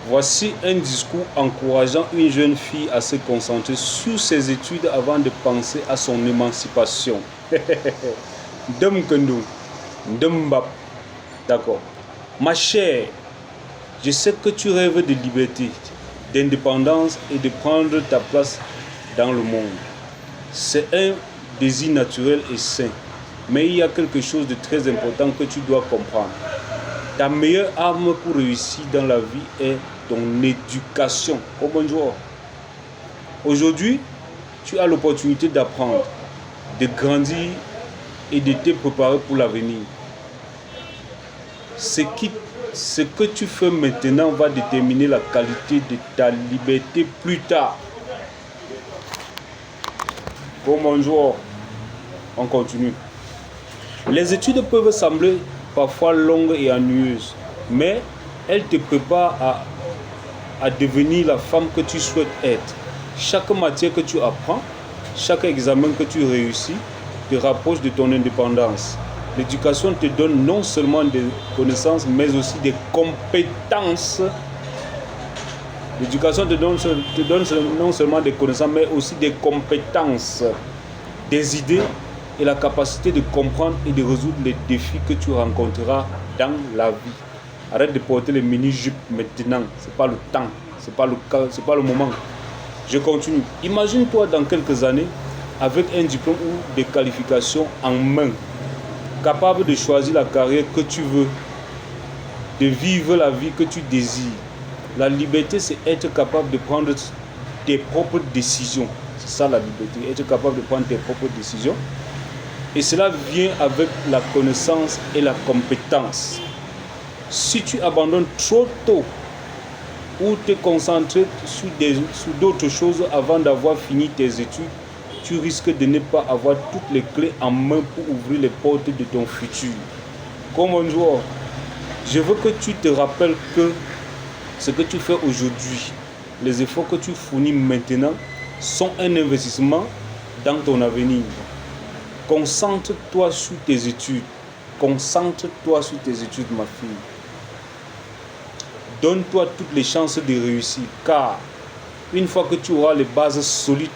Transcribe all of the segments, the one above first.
Voici un discours encourageant une jeune fille à se concentrer sur ses études avant de penser à son émancipation. Dom Kendo, Ndombap. D'accord. Ma chère, je sais que tu rêves de liberté, d'indépendance et de prendre ta place dans le monde. C'est un désir naturel et sain. Mais il y a quelque chose de très important que tu dois comprendre. Ta meilleure arme pour réussir dans la vie est ton éducation. Oh bonjour. Aujourd'hui, tu as l'opportunité d'apprendre, de grandir et de te préparer pour l'avenir. Ce que tu fais maintenant va déterminer la qualité de ta liberté plus tard. Oh bonjour. On continue. Les études peuvent sembler parfois longues et ennuyeuses, mais elles te préparent à devenir la femme que tu souhaites être. Chaque matière que tu apprends, chaque examen que tu réussis, te rapproche de ton indépendance. L'éducation te donne non seulement des connaissances, mais aussi des compétences. L'éducation te donne non seulement des connaissances, mais aussi des compétences, des idées et la capacité de comprendre et de résoudre les défis que tu rencontreras dans la vie. Arrête de porter les mini-jupes maintenant. Ce n'est pas le temps, ce n'est pas le moment. Je continue. Imagine-toi dans quelques années avec un diplôme ou des qualifications en main, capable de choisir la carrière que tu veux, de vivre la vie que tu désires. La liberté, c'est être capable de prendre tes propres décisions. C'est ça la liberté, être capable de prendre tes propres décisions. Et cela vient avec la connaissance et la compétence. Si tu abandonnes trop tôt ou te concentrer sur d'autres choses avant d'avoir fini tes études, tu risques de ne pas avoir toutes les clés en main pour ouvrir les portes de ton futur. Comme un joueur, je veux que tu te rappelles que ce que tu fais aujourd'hui, les efforts que tu fournis maintenant sont un investissement dans ton avenir. Concentre-toi sur tes études. Concentre-toi sur tes études, ma fille. Donne-toi toutes les chances de réussir, car une fois que tu auras les bases solides,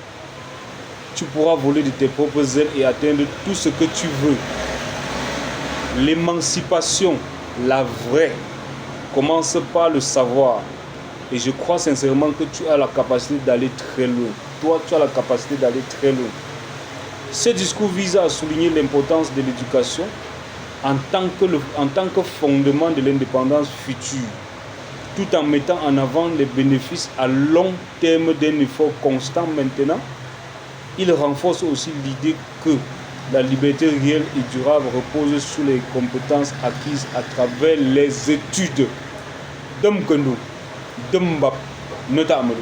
tu pourras voler de tes propres ailes et atteindre tout ce que tu veux. L'émancipation, la vraie, commence par le savoir. Et je crois sincèrement que tu as la capacité d'aller très loin. Toi, tu as la capacité d'aller très loin. Ce discours vise à souligner l'importance de l'éducation en tant que fondement de l'indépendance future, tout en mettant en avant les bénéfices à long terme d'un effort constant maintenant. Il renforce aussi l'idée que la liberté réelle et durable repose sur les compétences acquises à travers les études. Dom Kendo, Dombap, notamment.